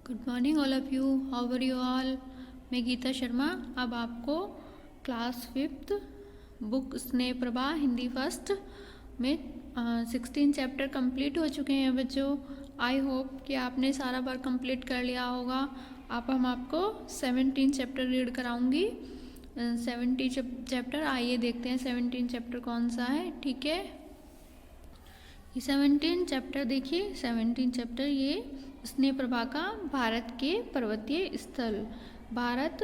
Good morning all of you, how are you all. मैं गीता शर्मा अब आपको क्लास 5th बुक स्नेह प्रभा हिंदी फर्स्ट में 16 चैप्टर कंप्लीट हो चुके हैं बच्चों। आई होप कि आपने सारा वर्क कंप्लीट कर लिया होगा। अब हम आपको 17 चैप्टर रीड कराऊंगी। 17 चैप्टर, आइए देखते हैं 17 चैप्टर कौन सा है। ठीक है, 17 चैप्टर देखिए। 17 चैप्टर ये स्नेह प्रभा का भारत के पर्वतीय स्थल, भारत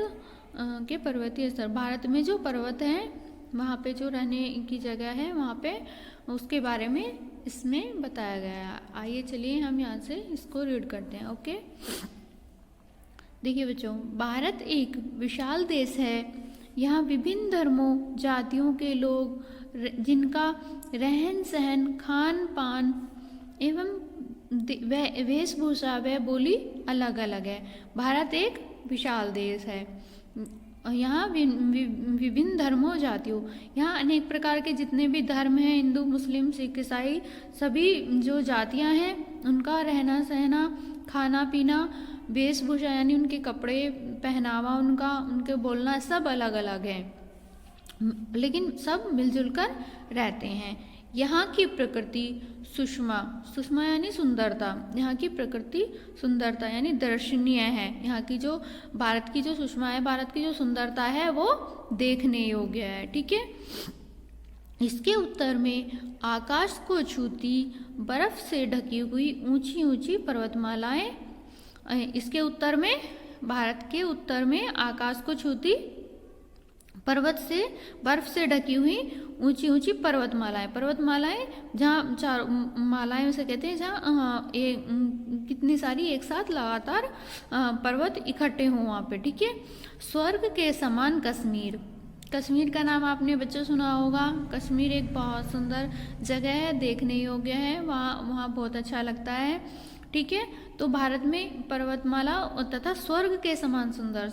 के पर्वतीय स्थल, भारत में जो पर्वत हैं वहाँ पे जो रहने की जगह है वहाँ पे उसके बारे में इसमें बताया गया है। आइए चलिए हम यहाँ से इसको रीड करते हैं। ओके, देखिए बच्चों, भारत एक विशाल देश है। यहाँ विभिन्न धर्मों जातियों के लोग, जिनका रहन सहन, खान पान एवं वेशभूषा व बोली अलग अलग है। भारत एक विशाल देश है। यहाँ विभिन्न धर्मों जातियों, यहाँ अनेक प्रकार के जितने भी धर्म हैं, हिंदू मुस्लिम सिख ईसाई, सभी जो जातियाँ हैं उनका रहना सहना, खाना पीना, वेशभूषा यानी उनके कपड़े पहनावा, उनके बोलना सब अलग अलग है, लेकिन सब मिलजुल कर रहते हैं। यहाँ की प्रकृति सुषमा यानी सुंदरता, यहाँ की प्रकृति सुंदरता यानी दर्शनीय है। यहाँ की जो भारत की जो सुषमा है, भारत की जो सुंदरता है वो देखने योग्य है। ठीक है, इसके उत्तर में आकाश को छूती बर्फ से ढकी हुई ऊंची ऊंची पर्वतमालाएं, इसके उत्तर में, भारत के उत्तर में आकाश को छूती बर्फ से ढकी हुई ऊंची ऊंची पर्वतमालाएं जहाँ चार मालाएं उसे कहते हैं, जहाँ कितनी सारी एक साथ लगातार पर्वत इकट्ठे हों वहाँ पे। ठीक है, स्वर्ग के समान कश्मीर का नाम आपने बच्चों सुना होगा। कश्मीर एक बहुत सुंदर जगह है, देखने योग्य है, वहाँ बहुत अच्छा लगता है। ठीक है, तो भारत में पर्वतमाला तथा स्वर्ग के समान सुंदर,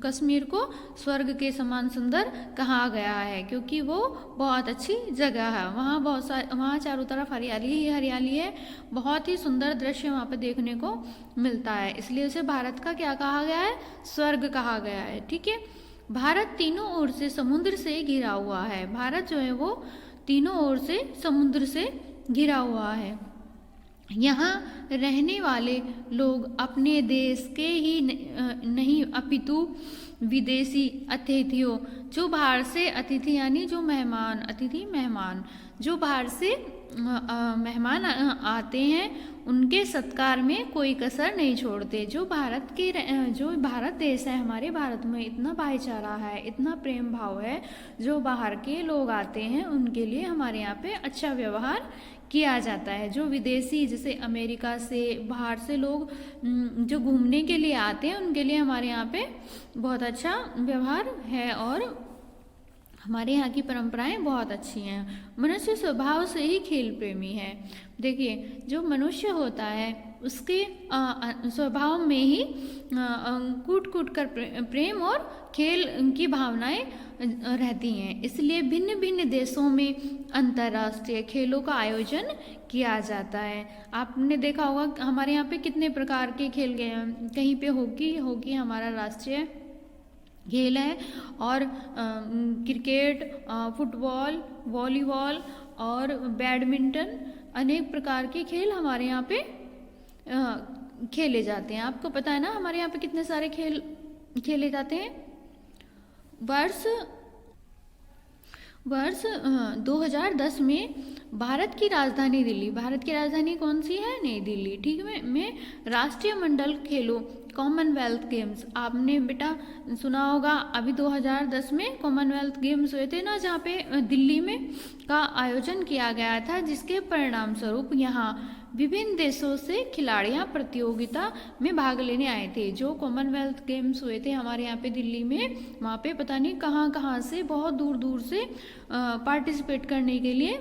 कश्मीर को स्वर्ग के समान सुंदर कहा गया है क्योंकि वो बहुत अच्छी जगह है। वहाँ चारों तरफ हरियाली ही हरियाली है, बहुत ही सुंदर दृश्य वहाँ पे देखने को मिलता है, इसलिए उसे भारत का क्या कहा गया है, स्वर्ग कहा गया है। ठीक है, भारत तीनों ओर से समुद्र से घिरा हुआ है। भारत जो है वो तीनों ओर से समुद्र से घिरा हुआ है। यहाँ रहने वाले लोग अपने देश के ही नहीं अपितु विदेशी अतिथियों, जो बाहर से अतिथि यानी जो मेहमान, अतिथि मेहमान, जो बाहर से मेहमान आते हैं उनके सत्कार में कोई कसर नहीं छोड़ते। जो भारत देश है, हमारे भारत में इतना भाईचारा है, इतना प्रेम भाव है, जो बाहर के लोग आते हैं उनके लिए हमारे यहाँ पे अच्छा व्यवहार किया जाता है। जो विदेशी, जैसे अमेरिका से, बाहर से लोग जो घूमने के लिए आते हैं उनके लिए हमारे यहाँ पे बहुत अच्छा व्यवहार है और हमारे यहाँ की परंपराएं बहुत अच्छी हैं। मनुष्य स्वभाव से ही खेल प्रेमी है। देखिए, जो मनुष्य होता है उसके स्वभाव में ही कूट कूट कर प्रेम और खेल की भावनाएं रहती हैं, इसलिए भिन्न भिन्न देशों में अंतर्राष्ट्रीय खेलों का आयोजन किया जाता है। आपने देखा होगा हमारे यहाँ पे कितने प्रकार के खेल गए हैं। कहीं पे हॉकी हमारा राष्ट्रीय खेल है, और क्रिकेट, फुटबॉल, वॉलीबॉल और बैडमिंटन, अनेक प्रकार के खेल हमारे यहाँ पे खेले जाते हैं। आपको पता है ना हमारे यहाँ पे कितने सारे खेल खेले जाते हैं। वर्ष 2010 में भारत की राजधानी कौन सी है, नई दिल्ली, ठीक है, में राष्ट्रीय मंडल खेलों कॉमनवेल्थ गेम्स, आपने बेटा सुना होगा, अभी 2010 में कॉमनवेल्थ गेम्स हुए थे ना, जहाँ पे दिल्ली में का आयोजन किया गया था, जिसके परिणाम स्वरूप यहाँ विभिन्न देशों से खिलाड़ियाँ प्रतियोगिता में भाग लेने आए थे। जो कॉमनवेल्थ गेम्स हुए थे हमारे यहाँ पे दिल्ली में, वहाँ पे पता नहीं कहाँ से, बहुत दूर दूर से पार्टिसिपेट करने के लिए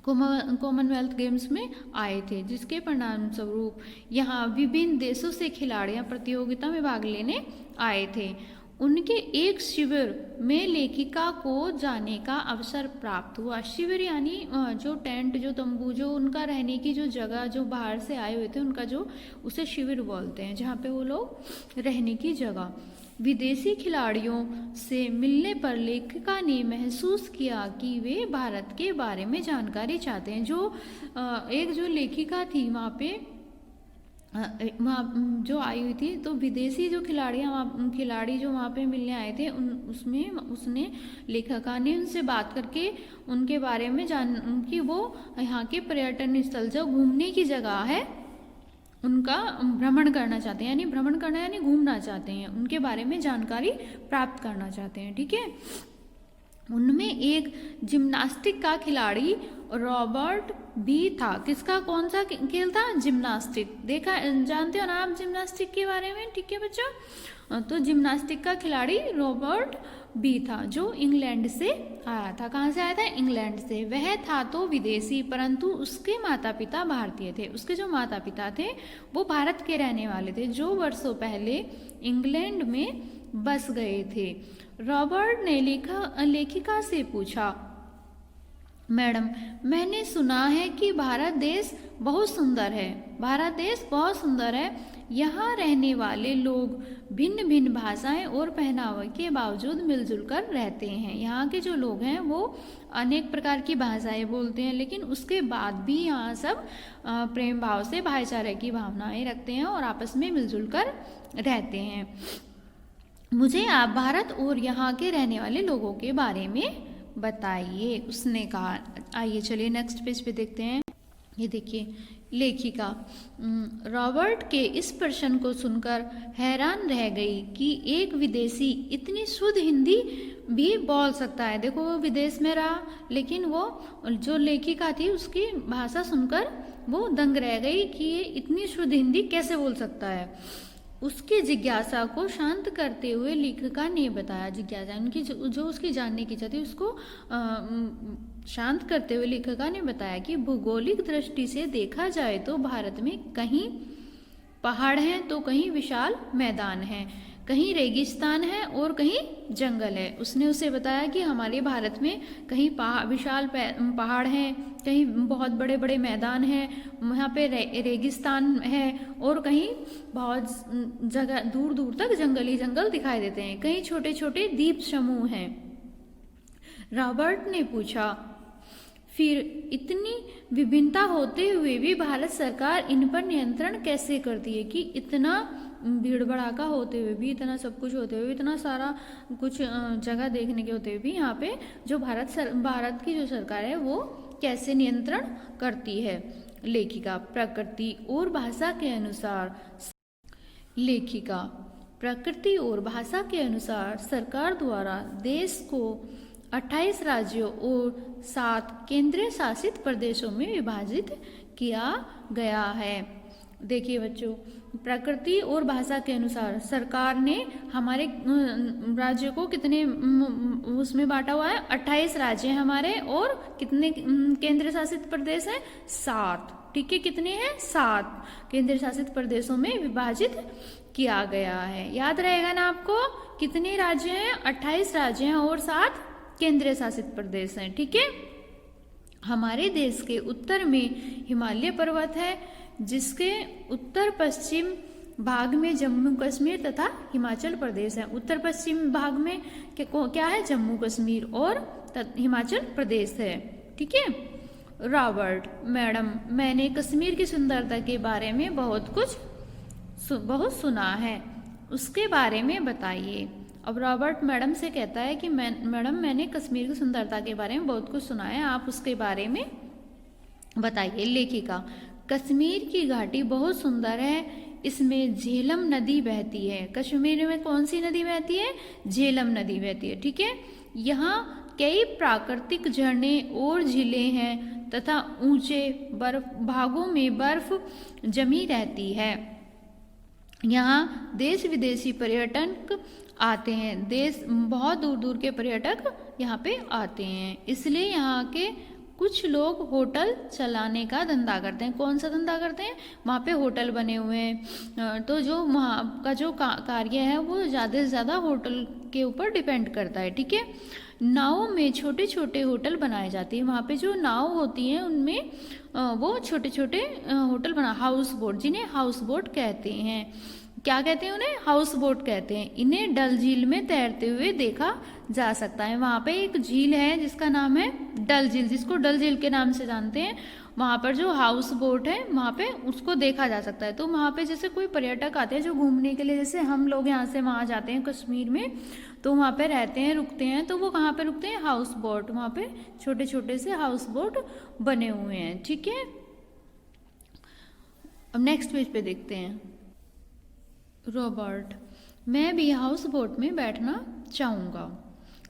कॉमनवेल्थ गेम्स में आए थे, जिसके परिणाम स्वरूप यहाँ विभिन्न देशों से खिलाड़ियाँ प्रतियोगिता में भाग लेने आए थे। उनके एक शिविर में लेखिका को जाने का अवसर प्राप्त हुआ। शिविर यानी जो टेंट, जो तंबू, जो उनका रहने की जो जगह, जो बाहर से आए हुए थे उनका जो, उसे शिविर बोलते हैं, जहाँ पे वो लोग रहने की जगह। विदेशी खिलाड़ियों से मिलने पर लेखिका ने महसूस किया कि वे भारत के बारे में जानकारी चाहते हैं। एक जो लेखिका थी वहाँ पे, वहाँ जो आई हुई थी, तो विदेशी जो खिलाड़ी जो वहाँ पे मिलने आए थे, उसमें उसने लेखिका ने उनसे बात करके उनके बारे में कि वो यहाँ के पर्यटन स्थल, जो घूमने की जगह है, उनका भ्रमण करना चाहते हैं, यानी भ्रमण करना यानी घूमना चाहते हैं, उनके बारे में जानकारी प्राप्त करना चाहते हैं। ठीक है। उनमें एक जिम्नास्टिक का खिलाड़ी रॉबर्ट भी था। किसका, कौन सा खेल था? जिम्नास्टिक। देखा, जानते हो ना आप जिम्नास्टिक के बारे में? ठीक है बच्चों, तो जिम्नास्टिक का खिलाड़ी रॉबर्ट भी था, जो इंग्लैंड से आया था। कहाँ से आया था? इंग्लैंड से। वह था तो विदेशी, परंतु उसके माता पिता भारतीय थे। उसके जो माता पिता थे वो भारत के रहने वाले थे, जो वर्षों पहले इंग्लैंड में बस गए थे। रॉबर्ट ने लेखिका से पूछा, मैडम, मैंने सुना है कि भारत देश बहुत सुंदर है। भारत देश बहुत सुंदर है। यहाँ रहने वाले लोग भिन्न भिन्न भाषाएं और पहनावे के बावजूद मिलजुल कर रहते हैं। यहाँ के जो लोग हैं वो अनेक प्रकार की भाषाएं बोलते हैं, लेकिन उसके बाद भी यहाँ सब प्रेम भाव से भाईचारे की भावनाएं रखते हैं और आपस में मिलजुल कर रहते हैं। मुझे आप भारत और यहाँ के रहने वाले लोगों के बारे में बताइए, उसने कहा। आइए चलिए नेक्स्ट पेज पे देखते हैं। ये देखिए, लेखिका रॉबर्ट के इस प्रश्न को सुनकर हैरान रह गई कि एक विदेशी इतनी शुद्ध हिंदी भी बोल सकता है। देखो, वो विदेश में रहा, लेकिन वो जो लेखिका थी उसकी भाषा सुनकर वो दंग रह गई कि ये इतनी शुद्ध हिंदी कैसे बोल सकता है। उसकी जिज्ञासा को शांत करते हुए लेखिका ने बताया, जिज्ञासा उनकी जो उसकी जानने की इच्छा थी उसको शांत करते हुए लेखिका ने बताया कि भौगोलिक दृष्टि से देखा जाए तो भारत में कहीं पहाड़ हैं तो कहीं विशाल मैदान हैं, कहीं रेगिस्तान है और कहीं जंगल है। उसने उसे बताया कि हमारे भारत में कहीं विशाल पहाड़ हैं, कहीं बहुत बड़े बड़े मैदान हैं, यहाँ पे रेगिस्तान है और कहीं बहुत जगह दूर दूर तक जंगल दिखाई देते हैं, कहीं छोटे छोटे द्वीप समूह हैं। रॉबर्ट ने पूछा, फिर इतनी विभिन्नता होते हुए भी भारत सरकार इन पर नियंत्रण कैसे करती है कि इतना भीड़ भड़ाका होते हुए भी, इतना सब कुछ होते हुए भी, इतना सारा कुछ जगह देखने के होते हुए भी यहाँ पे जो भारत की जो सरकार है वो कैसे नियंत्रण करती है। लेखिका, प्रकृति और भाषा के अनुसार सरकार द्वारा देश को 28 राज्यों और 7 केंद्रीय शासित प्रदेशों में विभाजित किया गया है। देखिए बच्चों, प्रकृति और भाषा के अनुसार सरकार ने हमारे राज्य को कितने उसमें बांटा हुआ है? 28 राज्य हैं हमारे, और कितने केंद्र शासित प्रदेश हैं? 7। ठीक है, कितने हैं? 7 केंद्र शासित प्रदेशों में विभाजित किया गया है। याद रहेगा ना आपको? कितने राज्य हैं? 28 राज्य हैं और 7 केंद्रीय शासित प्रदेश हैं। ठीक है। हमारे देश के उत्तर में हिमालय पर्वत है, जिसके उत्तर पश्चिम भाग में जम्मू कश्मीर तथा हिमाचल प्रदेश है। उत्तर पश्चिम भाग में क्या है? जम्मू कश्मीर और हिमाचल प्रदेश है। ठीक है। रॉबर्ट, मैडम, मैंने कश्मीर की सुंदरता के बारे में बहुत सुना है, उसके बारे में बताइए। अब रॉबर्ट मैडम से कहता है कि मैडम, मैंने कश्मीर की सुंदरता के बारे में बहुत कुछ सुना है, आप उसके बारे में बताइए। लेखिका, कश्मीर की घाटी बहुत सुंदर है, इसमें झेलम नदी बहती है। कश्मीर में कौन सी नदी बहती है? झेलम नदी बहती है। ठीक है। यहाँ कई प्राकृतिक झरने और झीलें हैं तथा ऊंचे भागों में बर्फ जमी रहती है। यहाँ देश विदेशी पर्यटक आते हैं, बहुत दूर दूर के पर्यटक यहाँ पे आते हैं, इसलिए यहाँ के कुछ लोग होटल चलाने का धंधा करते हैं। कौन सा धंधा करते हैं? वहाँ पे होटल चलाने का धंधा करते हैं। कौन सा धंधा करते हैं? वहाँ पे होटल बने हुए हैं। तो जो वहाँ का जो कार्य है वो ज़्यादा से ज़्यादा होटल के ऊपर डिपेंड करता है। ठीक है। नाव में छोटे छोटे होटल बनाए जाते हैं। वहाँ पे जो नाव होती हैं उनमें वो छोटे छोटे होटल बना, हाउस बोट, जिन्हें हाउस बोट कहते हैं। क्या कहते हैं उन्हें? हाउस बोट कहते हैं। इन्हें डल झील में तैरते हुए देखा जा सकता है। वहाँ पे एक झील है जिसका नाम है डल झील, जिसको डल झील के नाम से जानते हैं। वहाँ पर जो हाउस बोट है वहाँ पे उसको देखा जा सकता है। तो वहाँ पे जैसे कोई पर्यटक आते हैं जो घूमने के लिए, जैसे हम लोग यहाँ से वहाँ जाते हैं कश्मीर में, तो वहाँ पे रहते हैं, रुकते हैं, तो वो कहाँ पे रुकते हैं? House boat. वहाँ पे छोटे छोटे से हाउस बोट बने हुए हैं। ठीक है। अब नेक्स्ट पेज पे देखते हैं। रॉबर्ट, मैं भी हाउस बोट में बैठना चाहूँगा।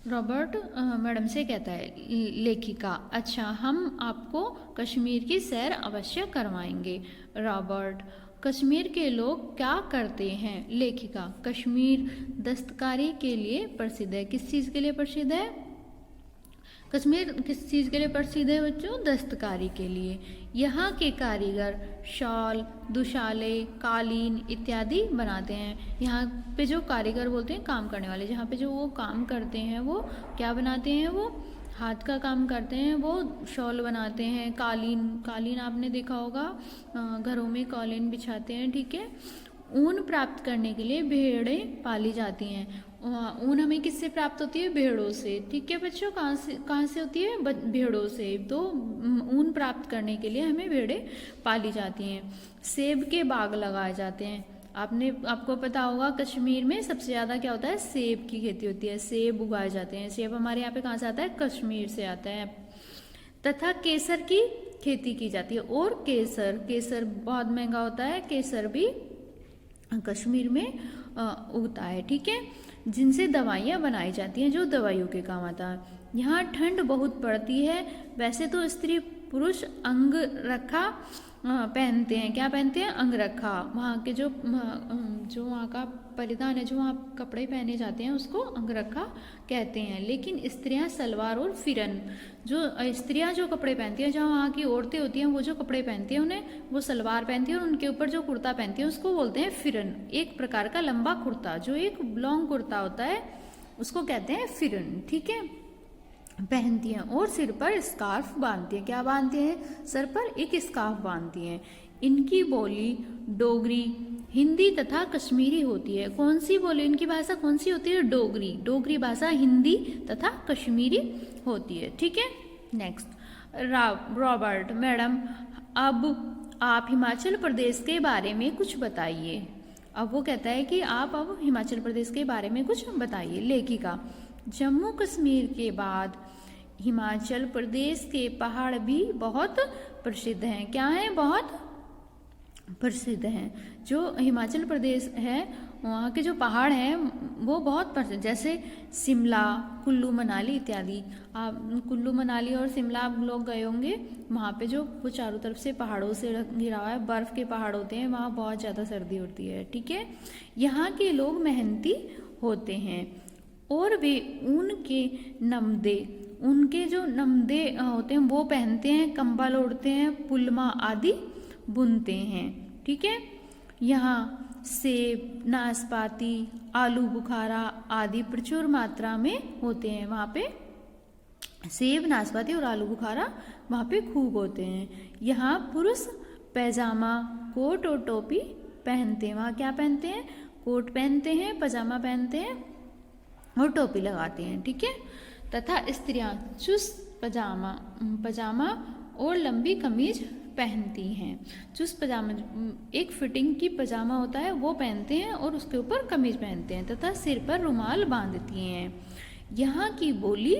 रॉबर्ट मैडम से कहता है लेखिका, अच्छा हम आपको कश्मीर की सैर अवश्य करवाएंगे। रॉबर्ट, कश्मीर के लोग क्या करते हैं? लेखिका, कश्मीर दस्तकारी के लिए प्रसिद्ध है। किस चीज़ के लिए प्रसिद्ध है? कश्मीर किस चीज़ के लिए प्रसिद्ध है बच्चों? दस्तकारी के लिए। यहाँ के कारीगर शॉल, दुशाले, कालीन इत्यादि बनाते हैं। यहाँ पे जो कारीगर बोलते हैं काम करने वाले, जहाँ पे जो वो काम करते हैं वो क्या बनाते हैं? वो हाथ का काम करते हैं, वो शॉल बनाते हैं। कालीन, कालीन आपने देखा होगा, घरों में कालीन बिछाते हैं। ठीक है। ऊन प्राप्त करने के लिए भेड़ें पाली जाती हैं। ऊन हमें किससे प्राप्त होती है? भेड़ों से। ठीक है बच्चों, कहाँ से होती है? भेड़ों से। तो ऊन प्राप्त करने के लिए हमें भेड़ें पाली जाती हैं। सेब के बाग लगाए जाते हैं। आपको पता होगा कश्मीर में सबसे ज़्यादा क्या होता है? सेब की खेती होती है, सेब उगाए जाते हैं। सेब हमारे यहाँ पे कहाँ से आता है? कश्मीर से आता है। तथा केसर की खेती की जाती है। और केसर बहुत महंगा होता है, केसर भी कश्मीर में उगता है। ठीक है। जिनसे दवाइयाँ बनाई जाती हैं, जो दवाइयों के काम आता है। यहाँ ठंड बहुत पड़ती है। वैसे तो स्त्री पुरुष अंग रखा पहनते हैं। क्या पहनते हैं? अंग रखा। वहाँ के जो वहाँ का परिधान है, जो वहाँ कपड़े पहने जाते हैं उसको अंग रखा कहते हैं। लेकिन स्त्रियाँ सलवार और फिरन, जो स्त्रियाँ जो कपड़े पहनती हैं, जहाँ वहाँ की औरतें होती हैं वो जो कपड़े पहनती हैं उन्हें वो सलवार पहनती हैं, और उनके ऊपर जो कुर्ता पहनती हैं उसको बोलते हैं फिरन। एक प्रकार का लंबा कुर्ता, जो एक लॉन्ग कुर्ता होता है उसको कहते हैं फिरन। ठीक है। पहनती हैं और सिर पर स्कार्फ बांधती हैं। क्या बांधती हैं? सर पर एक स्कार्फ बांधती हैं। इनकी बोली डोगरी, हिंदी तथा कश्मीरी होती है। कौन सी बोली? इनकी भाषा कौन सी होती है? डोगरी। डोगरी भाषा हिंदी तथा कश्मीरी होती है। ठीक है। नेक्स्ट, रॉबर्ट, मैडम अब आप हिमाचल प्रदेश के बारे में कुछ बताइए। अब वो कहता है कि आप अब हिमाचल प्रदेश के बारे में कुछ बताइए। लेखिका, जम्मू कश्मीर के बाद हिमाचल प्रदेश के पहाड़ भी बहुत प्रसिद्ध हैं। क्या हैं? बहुत प्रसिद्ध हैं। जो हिमाचल प्रदेश है वहाँ के जो पहाड़ हैं वो बहुत प्रसिद्ध, जैसे शिमला, कुल्लू मनाली इत्यादि। आप कुल्लू मनाली और शिमला आप लोग गए होंगे। वहाँ पे जो वो चारों तरफ से पहाड़ों से घिरा हुआ है, बर्फ़ के पहाड़ होते हैं, वहाँ बहुत ज़्यादा सर्दी होती है। ठीक है। यहाँ के लोग मेहनती होते हैं और वे उनके जो नमदे होते हैं वो पहनते हैं, कंबल ओढ़ते हैं, पुलमा आदि बुनते हैं। ठीक है। यहाँ सेब, नाशपाती, आलू बुखारा आदि प्रचुर मात्रा में होते हैं। वहाँ पे सेब, नाशपाती और आलू बुखारा वहाँ पे खूब होते हैं। यहाँ पुरुष पैजामा, कोट और टोपी पहनते हैं। वहाँ क्या पहनते हैं? कोट पहनते हैं, पजामा पहनते हैं और टोपी लगाते हैं। ठीक है। तथा स्त्रियां चुस्त पजामा और लंबी कमीज पहनती हैं। चुस्त पजामा एक फिटिंग की पजामा होता है वो पहनते हैं और उसके ऊपर कमीज पहनते हैं तथा सिर पर रुमाल बांधती हैं। यहाँ की बोली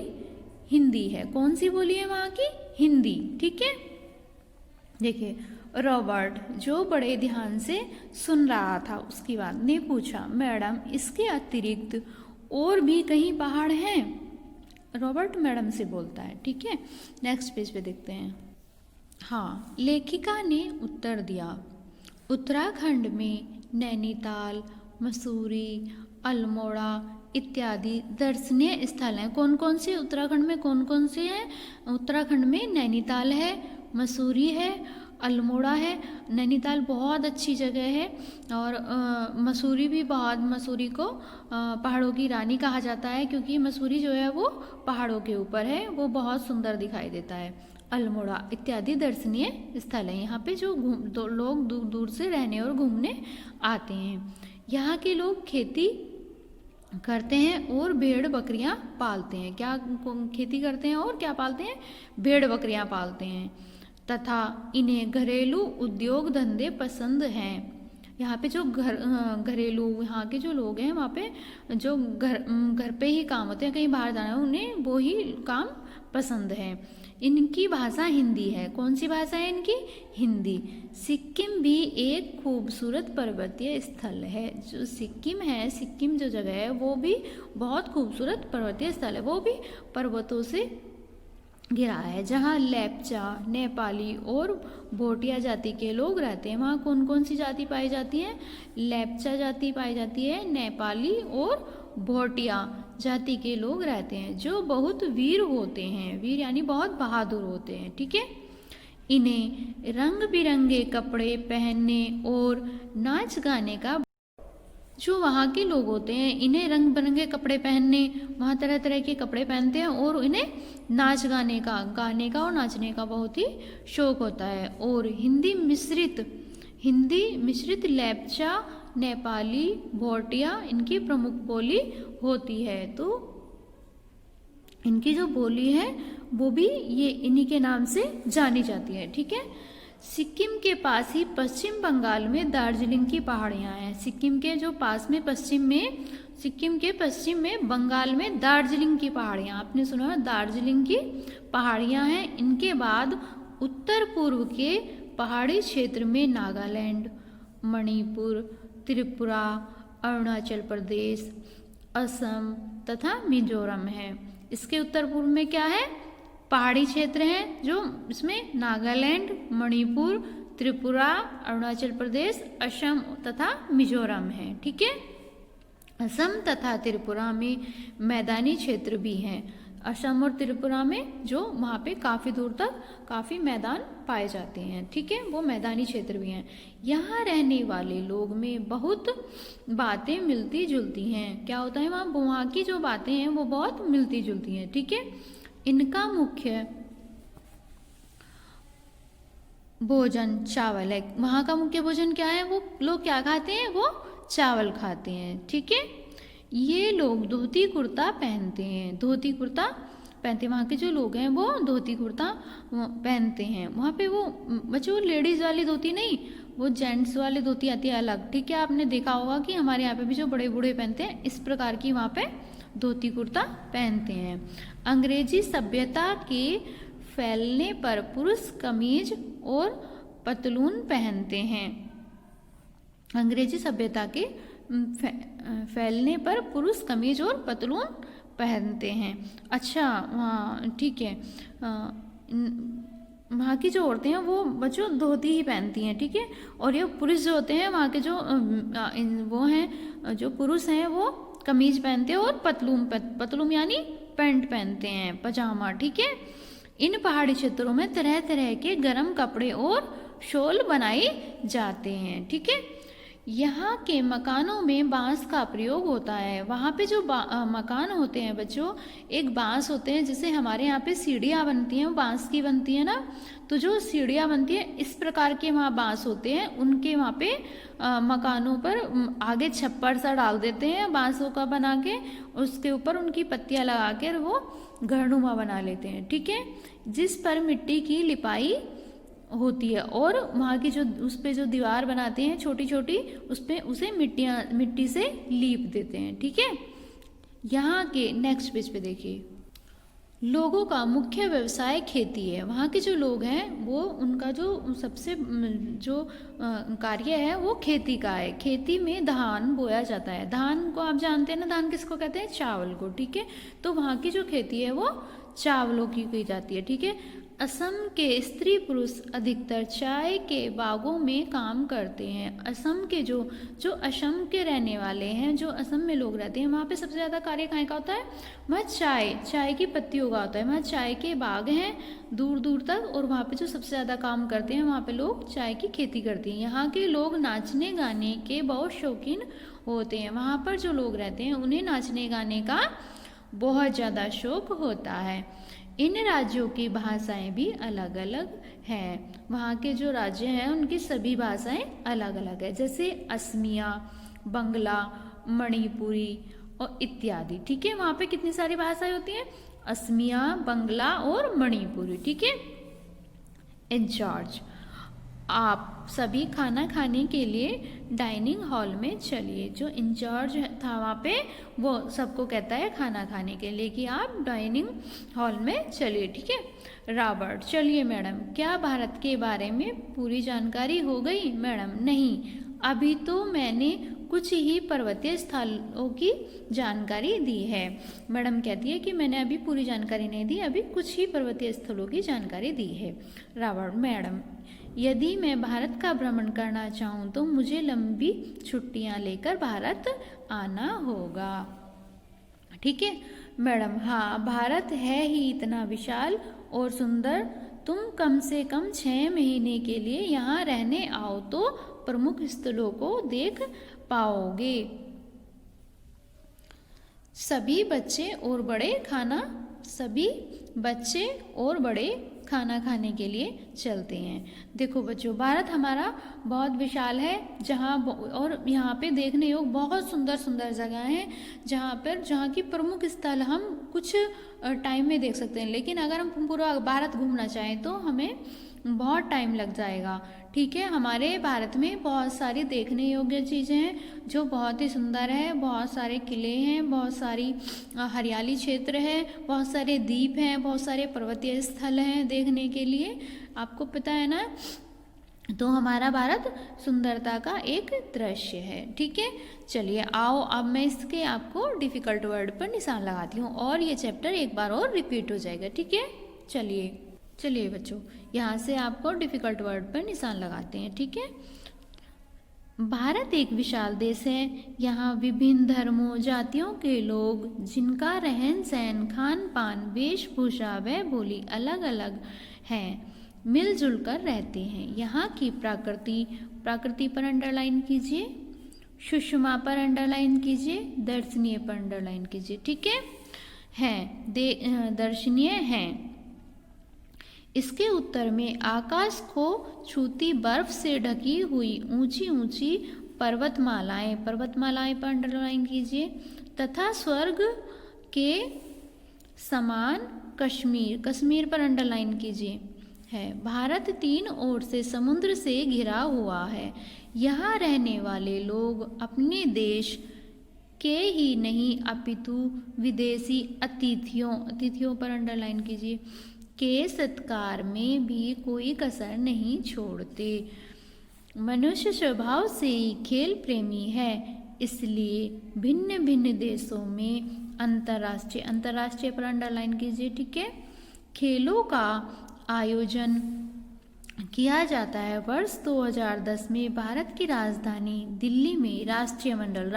हिंदी है। कौन सी बोली है वहाँ की? हिंदी। ठीक है। देखिए, रॉबर्ट जो बड़े ध्यान से सुन रहा था उसकी बात ने पूछा, मैडम इसके अतिरिक्त और भी कहीं पहाड़ हैं? रॉबर्ट मैडम से बोलता है। ठीक है। नेक्स्ट पेज पे देखते हैं। हाँ, लेखिका ने उत्तर दिया, उत्तराखंड में नैनीताल, मसूरी, अल्मोड़ा, इत्यादि दर्शनीय स्थल हैं। कौन कौन से उत्तराखंड में कौन कौन से हैं? उत्तराखंड में नैनीताल है, मसूरी है, अल्मोड़ा है। नैनीताल बहुत अच्छी जगह है और मसूरी भी बहुत, मसूरी को पहाड़ों की रानी कहा जाता है क्योंकि मसूरी जो है वो पहाड़ों के ऊपर है, वो बहुत सुंदर दिखाई देता है। अल्मोड़ा इत्यादि दर्शनीय स्थल है। यहाँ पे जो लोग दूर दूर से रहने और घूमने आते हैं। यहाँ के लोग खेती करते हैं और भेड़ बकरियां पालते हैं। क्या खेती करते हैं और क्या पालते हैं? भेड़ बकरियां पालते हैं तथा इन्हें घरेलू उद्योग धंधे पसंद हैं। यहाँ पे जो घरेलू यहाँ के जो लोग हैं, वहाँ पे जो घर पे ही काम होते हैं, कहीं बाहर जाना है उन्हें वो ही काम पसंद है। इनकी भाषा हिंदी है। कौन सी भाषा है इनकी? हिंदी। सिक्किम भी एक खूबसूरत पर्वतीय स्थल है। जो सिक्किम है, सिक्किम जो जगह है वो भी बहुत खूबसूरत पर्वतीय स्थल है, वो भी पर्वतों से घिरा है, जहाँ लेप्चा, नेपाली और भोटिया जाति के लोग रहते हैं। वहाँ कौन कौन सी जाति पाई जाती है? लेप्चा जाति पाई जाती है, नेपाली और भोटिया जाति के लोग रहते हैं जो बहुत वीर होते हैं। वीर यानी बहुत बहादुर होते हैं। ठीक है। इन्हें रंग बिरंगे कपड़े पहनने और नाच गाने का, जो वहाँ के लोग होते हैं इन्हें रंग बिरंगे कपड़े पहनने, वहाँ तरह तरह के कपड़े पहनते हैं और इन्हें नाच गाने का और नाचने का बहुत ही शौक होता है। और हिंदी मिश्रित लेप्चा, नेपाली, भोटिया इनकी प्रमुख बोली होती है। तो इनकी जो बोली है वो भी ये इन्हीं के नाम से जानी जाती है। ठीक है। सिक्किम के पास ही पश्चिम बंगाल में दार्जिलिंग की पहाड़ियाँ हैं। सिक्किम के जो पास में सिक्किम के पश्चिम में बंगाल में दार्जिलिंग की पहाड़ियाँ, आपने सुना है दार्जिलिंग की पहाड़ियाँ हैं। इनके बाद उत्तर पूर्व के पहाड़ी क्षेत्र में नागालैंड, मणिपुर, त्रिपुरा, अरुणाचल प्रदेश, असम तथा मिजोरम है। इसके उत्तर पूर्व में क्या है? पहाड़ी क्षेत्र हैं, जो इसमें नागालैंड, मणिपुर, त्रिपुरा, अरुणाचल प्रदेश, असम तथा मिजोरम है। ठीक है। असम तथा त्रिपुरा में मैदानी क्षेत्र भी हैं। असम और त्रिपुरा में जो वहाँ पे काफ़ी दूर तक काफ़ी मैदान पाए जाते हैं। ठीक है। वो मैदानी क्षेत्र भी हैं। यहाँ रहने वाले लोग में बहुत बातें मिलती जुलती हैं। क्या होता है? वहाँ की जो बातें हैं वो बहुत मिलती जुलती हैं। ठीक है। इनका मुख्य भोजन चावल है। वहाँ का मुख्य भोजन क्या है? वो लोग क्या खाते हैं? वो चावल खाते हैं। ठीक है। ये लोग धोती कुर्ता पहनते हैं। धोती कुर्ता पहनते हैं। वहाँ के जो लोग हैं वो धोती कुर्ता पहनते हैं। वहाँ पे वो बच्चों लेडीज़ वाली धोती नहीं, वो जेंट्स वाली धोती आती है अलग। ठीक है। आपने देखा होगा कि हमारे यहाँ पे भी जो बड़े बूढ़े पहनते हैं इस प्रकार की वहाँ पे धोती कुर्ता पहनते हैं। अंग्रेजी सभ्यता के फैलने पर पुरुष कमीज और पतलून पहनते हैं। अंग्रेजी सभ्यता के फैलने पर पुरुष कमीज और पतलून पहनते हैं। अच्छा, हाँ ठीक है। वहाँ की जो औरतें हैं वो बच्चों धोती ही पहनती हैं। ठीक है। और ये पुरुष जो होते हैं वहाँ के जो वो हैं, जो पुरुष हैं वो कमीज पहनते हैं और पतलून यानी पैंट पहनते हैं, पजामा। ठीक है। इन पहाड़ी क्षेत्रों में तरह तरह के गर्म कपड़े और शॉल बनाए जाते हैं। ठीक है। यहाँ के मकानों में बांस का प्रयोग होता है। वहाँ पे जो मकान होते हैं बच्चों, एक बांस होते हैं, जैसे हमारे यहाँ पे सीढ़ियाँ बनती हैं वो बांस की बनती है ना, तो जो सीढ़ियाँ बनती है इस प्रकार के वहाँ बांस होते हैं। उनके वहाँ पे मकानों पर आगे छप्पर सा डाल देते हैं बांसों का बना के, उसके ऊपर उनकी पत्तियाँ लगा कर वो घरनुमा बना लेते हैं। ठीक है। जिस पर मिट्टी की लिपाई होती है और वहाँ की जो उस पे जो दीवार बनाते हैं छोटी छोटी, उसे मिट्टी से लीप देते हैं। ठीक है। यहाँ के नेक्स्ट पेज पे देखिए, लोगों का मुख्य व्यवसाय खेती है। वहाँ के जो लोग हैं वो उनका जो सबसे जो कार्य है वो खेती का है। खेती में धान बोया जाता है। धान को आप जानते हैं ना, धान किसको कहते हैं? चावल को। ठीक है। तो वहाँ की जो खेती है वो चावलों की जाती है। ठीक है। असम के स्त्री पुरुष अधिकतर चाय के बागों में काम करते हैं। असम के जो असम के रहने वाले हैं, जो असम में लोग रहते हैं, वहाँ पे सबसे ज़्यादा कार्य कहाँ का होता है? वहाँ चाय की पत्तियों का होता है। वहाँ चाय के बाग हैं दूर दूर तक, और वहाँ पे जो सबसे ज़्यादा काम करते हैं वहाँ पे लोग चाय की खेती करते हैं। यहाँ के लोग नाचने गाने के बहुत शौकीन होते हैं। वहाँ पर जो लोग रहते हैं उन्हें नाचने गाने का बहुत ज़्यादा शौक होता है। इन राज्यों की भाषाएं भी अलग अलग हैं। वहाँ के जो राज्य हैं उनकी सभी भाषाएं अलग अलग है, जैसे असमिया, बंगला, मणिपुरी और इत्यादि। ठीक है, वहाँ पे कितनी सारी भाषाएं होती हैं? असमिया, बंगला और मणिपुरी। ठीक है। इंचार्ज, आप सभी खाना खाने के लिए डाइनिंग हॉल में चलिए। जो इंचार्ज था वहाँ पे वो सबको कहता है खाना खाने के लिए कि आप डाइनिंग हॉल में चलिए। ठीक है। रॉबर्ट, चलिए मैडम, क्या भारत के बारे में पूरी जानकारी हो गई? मैडम, नहीं, अभी तो मैंने कुछ ही पर्वतीय स्थलों की जानकारी दी है। मैडम कहती है कि मैंने अभी पूरी जानकारी नहीं दी, अभी कुछ ही पर्वतीय स्थलों की जानकारी दी है। रॉबर्ट, मैडम, यदि मैं भारत का भ्रमण करना चाहूँ तो मुझे लंबी छुट्टियाँ लेकर भारत आना होगा। ठीक है। मैडम, हाँ, भारत है ही इतना विशाल और सुंदर, तुम कम से कम 6 महीने के लिए यहाँ रहने आओ तो प्रमुख स्थलों को देख पाओगे। सभी बच्चे और बड़े खाना खाने के लिए चलते हैं। देखो बच्चों, भारत हमारा बहुत विशाल है, और यहाँ पे देखने योग्य बहुत सुंदर सुंदर जगह हैं, जहाँ की प्रमुख स्थल हम कुछ टाइम में देख सकते हैं, लेकिन अगर हम पूरा भारत घूमना चाहें तो हमें बहुत टाइम लग जाएगा। ठीक है। हमारे भारत में बहुत सारी देखने योग्य चीज़ें हैं जो बहुत ही सुंदर है। बहुत सारे किले हैं, बहुत सारी हरियाली क्षेत्र है, बहुत सारे द्वीप हैं, बहुत सारे पर्वतीय स्थल हैं देखने के लिए। आपको पता है ना, तो हमारा भारत सुंदरता का एक दृश्य है। ठीक है। चलिए आओ, अब मैं इसके आपको डिफिकल्ट वर्ड पर निशान लगाती हूँ और ये चैप्टर एक बार और रिपीट हो जाएगा। ठीक है। चलिए बच्चों, यहाँ से आपको डिफिकल्ट वर्ड पर निशान लगाते हैं। ठीक है। भारत एक विशाल देश है। यहाँ विभिन्न धर्मों, जातियों के लोग, जिनका रहन सहन, खान पान, वेशभूषा व बोली अलग अलग है, मिलजुल कर रहते हैं। यहाँ की प्रकृति पर अंडरलाइन कीजिए, सुषमा पर अंडरलाइन कीजिए, दर्शनीय पर अंडरलाइन कीजिए। ठीक है। दर्शनीय है। इसके उत्तर में आकाश को छूती बर्फ से ढकी हुई ऊंची ऊंची पर्वतमालाएं पर अंडरलाइन कीजिए, तथा स्वर्ग के समान कश्मीर पर अंडरलाइन कीजिए है। भारत 3 ओर से समुद्र से घिरा हुआ है। यहाँ रहने वाले लोग अपने देश के ही नहीं अपितु विदेशी अतिथियों पर अंडरलाइन कीजिए के सत्कार में भी कोई कसर नहीं छोड़ते। मनुष्य स्वभाव से ही खेल प्रेमी है, इसलिए भिन्न भिन्न देशों में अंतर्राष्ट्रीय पर अंडरलाइन कीजिए। ठीक है। खेलों का आयोजन किया जाता है। वर्ष 2010 में भारत की राजधानी दिल्ली में राष्ट्रीय मंडल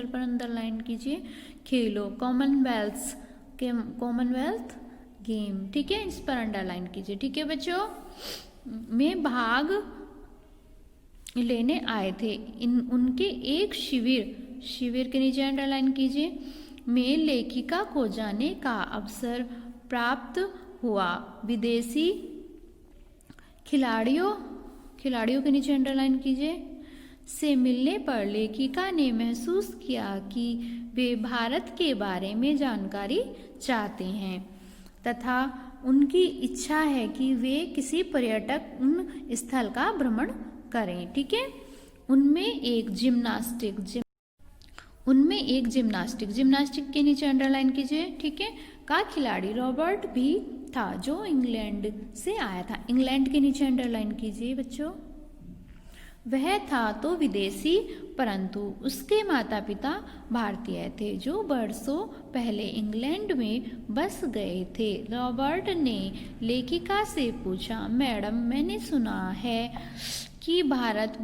पर अंडरलाइन कीजिए। खेलों कॉमनवेल्थ गेम। ठीक है, इस पर अंडरलाइन कीजिए। ठीक है बच्चों, में भाग लेने आए थे। उनके एक शिविर के नीचे अंडरलाइन कीजिए में लेखिका को जाने का अवसर प्राप्त हुआ। विदेशी खिलाड़ियों के नीचे अंडरलाइन कीजिए से मिलने पर लेखिका ने महसूस किया कि वे भारत के बारे में जानकारी चाहते हैं तथा उनकी इच्छा है कि वे किसी पर्यटक उन स्थल का भ्रमण करें। ठीक है। उनमें एक जिम्नास्टिक के नीचे अंडरलाइन कीजिए। ठीक है, का खिलाड़ी रॉबर्ट भी था जो इंग्लैंड से आया था। इंग्लैंड के नीचे अंडरलाइन कीजिए बच्चों। वह था तो विदेशी, परंतु उसके माता पिता भारतीय थे जो बरसों पहले इंग्लैंड में बस गए थे। रॉबर्ट ने लेखिका से पूछा, मैडम मैंने सुना है कि भारत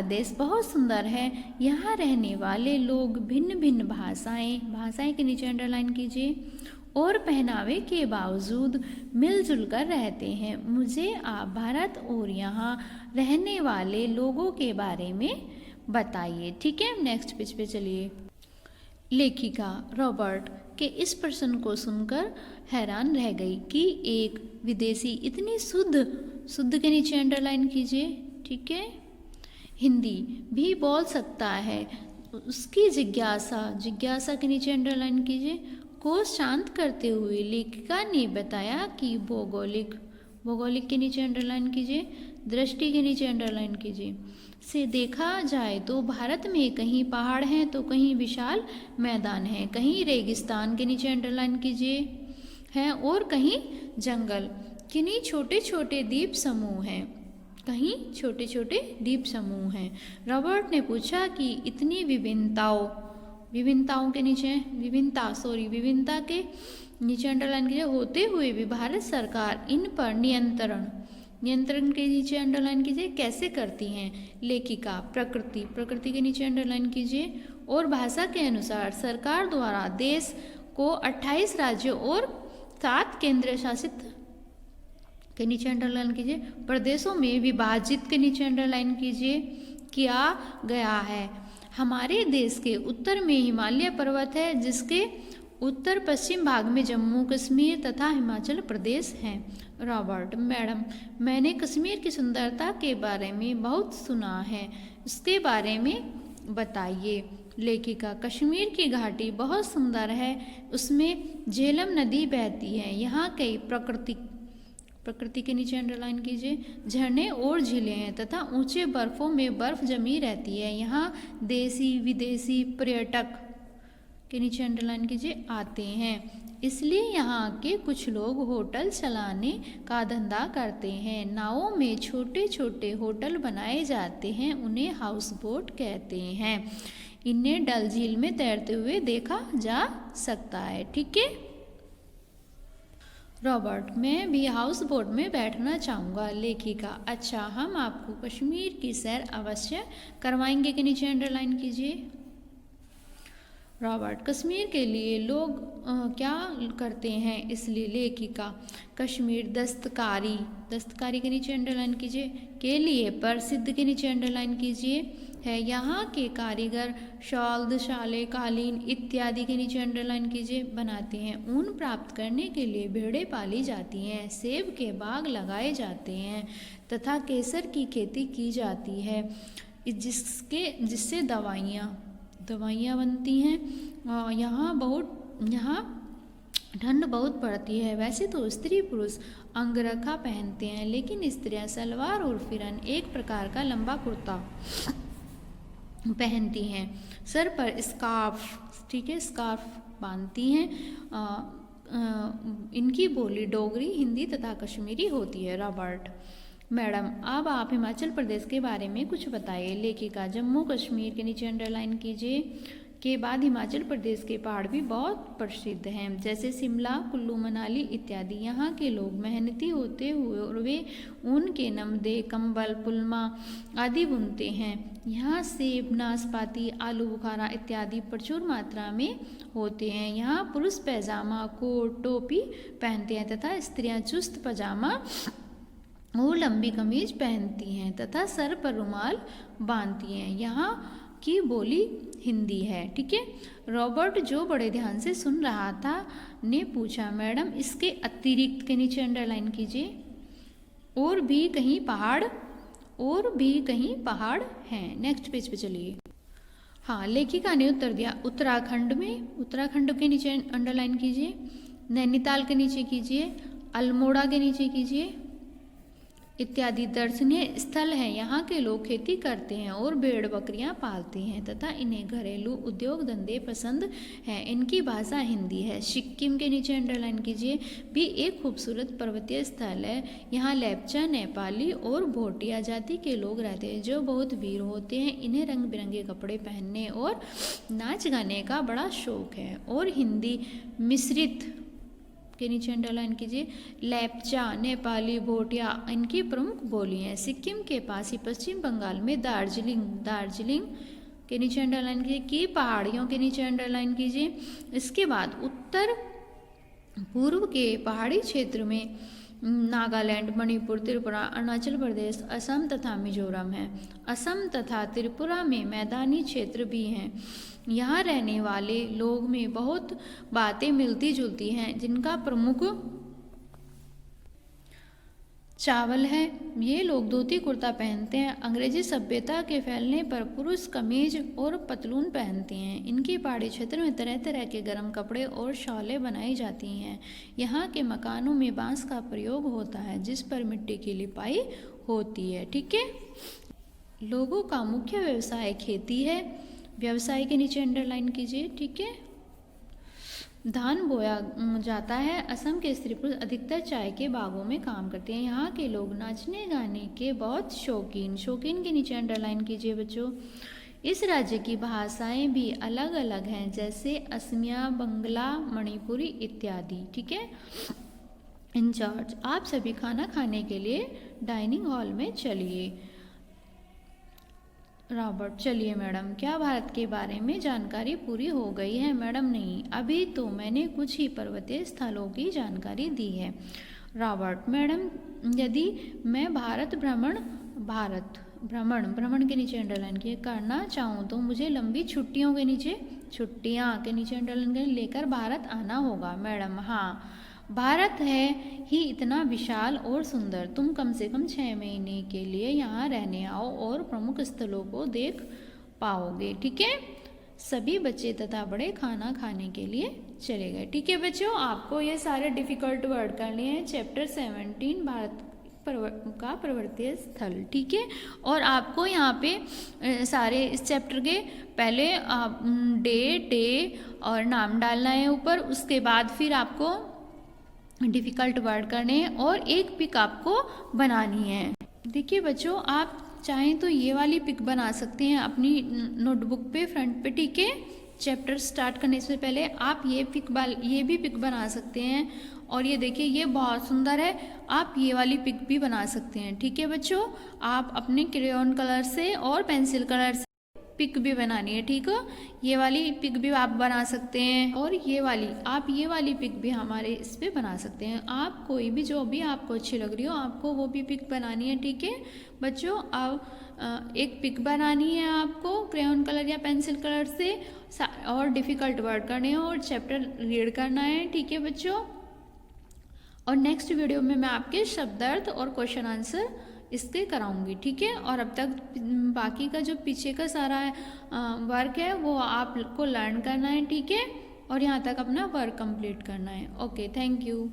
देश बहुत सुंदर है। यहाँ रहने वाले लोग भिन्न भिन्न भाषाएं के नीचे अंडरलाइन कीजिए और पहनावे के बावजूद मिलजुल कर रहते हैं। मुझे आप भारत और यहाँ रहने वाले लोगों के बारे में बताइए। ठीक है, नेक्स्ट पेज पे चलिए। लेखिका रॉबर्ट के इस प्रश्न को सुनकर हैरान रह गई कि एक विदेशी इतनी शुद्ध के नीचे अंडरलाइन कीजिए। ठीक है, हिंदी भी बोल सकता है। उसकी जिज्ञासा के नीचे अंडरलाइन कीजिए को शांत करते हुए लेखिका ने बताया कि भौगोलिक के नीचे अंडरलाइन कीजिए, दृष्टि के नीचे अंडरलाइन कीजिए से देखा जाए तो भारत में कहीं पहाड़ हैं तो कहीं विशाल मैदान हैं, कहीं रेगिस्तान के नीचे अंडरलाइन कीजिए हैं और कहीं जंगल, किन्हीं छोटे छोटे द्वीप समूह हैं। रॉबर्ट ने पूछा कि इतनी विभिन्नता के नीचे अंडरलाइन कीजिए होते हुए भी भारत सरकार इन पर नियंत्रण के नीचे अंडरलाइन कीजिए कैसे करती हैं। लेखिका प्रकृति के नीचे अंडरलाइन कीजिए और भाषा के अनुसार सरकार द्वारा देश को 28 राज्यों और 7 केंद्र शासित के नीचे अंडरलाइन कीजिए प्रदेशों में विभाजित के नीचे अंडरलाइन कीजिए किया गया है। हमारे देश के उत्तर में हिमालय पर्वत है जिसके उत्तर पश्चिम भाग में जम्मू कश्मीर तथा हिमाचल प्रदेश हैं। रॉबर्ट, मैडम मैंने कश्मीर की सुंदरता के बारे में बहुत सुना है, उसके बारे में बताइए। लेखिका, कश्मीर की घाटी बहुत सुंदर है, उसमें झेलम नदी बहती है। यहाँ कई प्रकृति के नीचे अंडरलाइन कीजिए झरने और झीलें हैं तथा ऊंचे बर्फों में बर्फ जमी रहती है। यहाँ देसी विदेशी पर्यटक के नीचे अंडरलाइन कीजिए आते हैं, इसलिए यहाँ के कुछ लोग होटल चलाने का धंधा करते हैं। नावों में छोटे छोटे होटल बनाए जाते हैं, उन्हें हाउस बोट कहते हैं। इन्हें डल झील में तैरते हुए देखा जा सकता है। ठीक है रॉबर्ट, मैं भी हाउस बोट में बैठना चाहूँगा। लेखिका, अच्छा हम आपको कश्मीर की सैर अवश्य करवाएंगे के नीचे अंडरलाइन कीजिए। रॉबर्ट, कश्मीर के लिए लोग क्या करते हैं इसलिए। लेखिका, कश्मीर दस्तकारी के नीचे अंडरलाइन कीजिए के लिए प्रसिद्ध के नीचे अंडरलाइन कीजिए है। यहाँ के कारीगर शॉल दुशाले कालीन इत्यादि के नीचे अंडरलाइन कीजिए बनाते हैं। ऊन प्राप्त करने के लिए भेड़ें पाली जाती हैं, सेब के बाग लगाए जाते हैं तथा केसर की खेती की जाती है जिससे दवाइयाँ बनती हैं। यहाँ ठंड बहुत पड़ती है। वैसे तो स्त्री पुरुष अंगरखा पहनते हैं, लेकिन स्त्रियां सलवार और फिरन एक प्रकार का लंबा कुर्ता पहनती हैं। सर पर स्कार्फ बांधती हैं। इनकी बोली डोगरी, हिंदी तथा कश्मीरी होती है। रॉबर्ट, मैडम अब आप हिमाचल प्रदेश के बारे में कुछ बताइए। लेखिका, जम्मू कश्मीर के नीचे अंडरलाइन कीजिए के बाद हिमाचल प्रदेश के पहाड़ भी बहुत प्रसिद्ध हैं, जैसे शिमला, कुल्लू मनाली इत्यादि। यहाँ के लोग मेहनती होते हुए वे ऊन के नमदे, कंबल, पुलमा आदि बुनते हैं। यहाँ सेब, नाशपाती, आलू बुखारा इत्यादि प्रचुर मात्रा में होते हैं। यहाँ पुरुष पैजामा, कोट, टोपी पहनते हैं तथा स्त्रियाँ चुस्त पजामा और लंबी कमीज पहनती हैं तथा सर पर रुमाल बांधती हैं। यहाँ की बोली हिंदी है। ठीक है। रॉबर्ट, जो बड़े ध्यान से सुन रहा था, ने पूछा, मैडम इसके अतिरिक्त के नीचे अंडरलाइन कीजिए और भी कहीं पहाड़ हैं। नेक्स्ट पेज पे चलिए। हाँ, लेखिका ने उत्तर दिया, उत्तराखंड के नीचे अंडरलाइन कीजिए, नैनीताल के नीचे कीजिए, अल्मोड़ा के नीचे कीजिए, इत्यादि दर्शनीय स्थल हैं। यहाँ के लोग खेती करते हैं और भेड़ बकरियाँ पालते हैं तथा इन्हें घरेलू उद्योग धंधे पसंद हैं। इनकी भाषा हिंदी है। सिक्किम के नीचे अंडरलाइन कीजिए, भी एक खूबसूरत पर्वतीय स्थल है। यहाँ लेप्चा, नेपाली और भोटिया जाति के लोग रहते हैं जो बहुत वीर होते हैं। इन्हें रंग बिरंगे कपड़े पहनने और नाच गाने का बड़ा शौक है। और हिंदी मिश्रित के नीचे अंडरलाइन कीजिए, लेप्चा, नेपाली, भोटिया इनकी प्रमुख बोली हैं। सिक्किम के पास ही पश्चिम बंगाल में दार्जिलिंग के नीचे अंडरलाइन कीजिए की पहाड़ियों के नीचे अंडरलाइन कीजिए। इसके बाद उत्तर पूर्व के पहाड़ी क्षेत्र में नागालैंड, मणिपुर, त्रिपुरा, अरुणाचल प्रदेश, असम तथा मिजोरम है। असम तथा त्रिपुरा में मैदानी क्षेत्र भी हैं। यहाँ रहने वाले लोग में बहुत बातें मिलती जुलती हैं, जिनका प्रमुख चावल है। ये लोग धोती कुर्ता पहनते हैं। अंग्रेजी सभ्यता के फैलने पर पुरुष कमीज और पतलून पहनते हैं। इनके पहाड़ी क्षेत्र में तरह तरह के गर्म कपड़े और शॉलें बनाई जाती हैं। यहाँ के मकानों में बांस का प्रयोग होता है, जिस पर मिट्टी की लिपाई होती है। ठीक है, लोगों का मुख्य व्यवसाय खेती है। व्यवसाय के नीचे अंडरलाइन कीजिए। ठीक है, धान बोया जाता है। असम के स्त्री पुरुष अधिकतर चाय के बागों में काम करते हैं। यहाँ के लोग नाचने गाने के बहुत शौकीन के नीचे अंडरलाइन कीजिए बच्चों। इस राज्य की भाषाएं भी अलग अलग हैं, जैसे असमिया, बंगला, मणिपुरी इत्यादि। ठीक है, इंचार्ज, आप सभी खाना खाने के लिए डाइनिंग हॉल में चलिए। रॉबर्ट, चलिए मैडम, क्या भारत के बारे में जानकारी पूरी हो गई है? मैडम, नहीं, अभी तो मैंने कुछ ही पर्वतीय स्थलों की जानकारी दी है। रॉबर्ट, मैडम, यदि मैं भारत भ्रमण के नीचे अंडरलाइन किए करना चाहूँ तो मुझे लंबी छुट्टियाँ के नीचे अंडरलाइन लेकर भारत आना होगा। मैडम, हाँ, भारत है ही इतना विशाल और सुंदर। तुम कम से कम 6 महीने के लिए यहाँ रहने आओ और प्रमुख स्थलों को देख पाओगे। ठीक है, सभी बच्चे तथा बड़े खाना खाने के लिए चले गए। ठीक है बच्चों, आपको ये सारे डिफिकल्ट वर्ड करने हैं। चैप्टर 17 भारत का पर्वतीय स्थल। ठीक है, और आपको यहाँ पे सारे इस चैप्टर के पहले डे और नाम डालना है ऊपर। उसके बाद फिर आपको डिफ़िकल्ट वर्ड करने हैं और एक पिक आपको बनानी है। देखिए बच्चों, आप चाहें तो ये वाली पिक बना सकते हैं अपनी नोटबुक पे फ्रंट पे। ठीक है, चैप्टर स्टार्ट करने से पहले आप ये भी पिक बना सकते हैं। और ये देखिए, ये बहुत सुंदर है, आप ये वाली पिक भी बना सकते हैं। ठीक है बच्चों, आप अपने क्रेयॉन कलर से और पेंसिल कलर से पिक भी बनानी है। ठीक है, ये वाली पिक भी आप बना सकते हैं और ये वाली पिक भी हमारे इस पे बना सकते हैं। आप कोई भी जो भी आपको अच्छी लग रही हो, आपको वो भी पिक बनानी है। ठीक है बच्चों, अब एक पिक बनानी है आपको क्रेयॉन कलर या पेंसिल कलर से, और डिफ़िकल्ट वर्ड करने हैं और चैप्टर रीड करना है। ठीक है बच्चों, और नेक्स्ट वीडियो में मैं आपके शब्दार्थ और क्वेश्चन आंसर इसके कराऊंगी। ठीक है, और अब तक बाकी का जो पीछे का सारा वर्क है वो आपको लर्न करना है। ठीक है, और यहाँ तक अपना वर्क कंप्लीट करना है। Okay, thank you.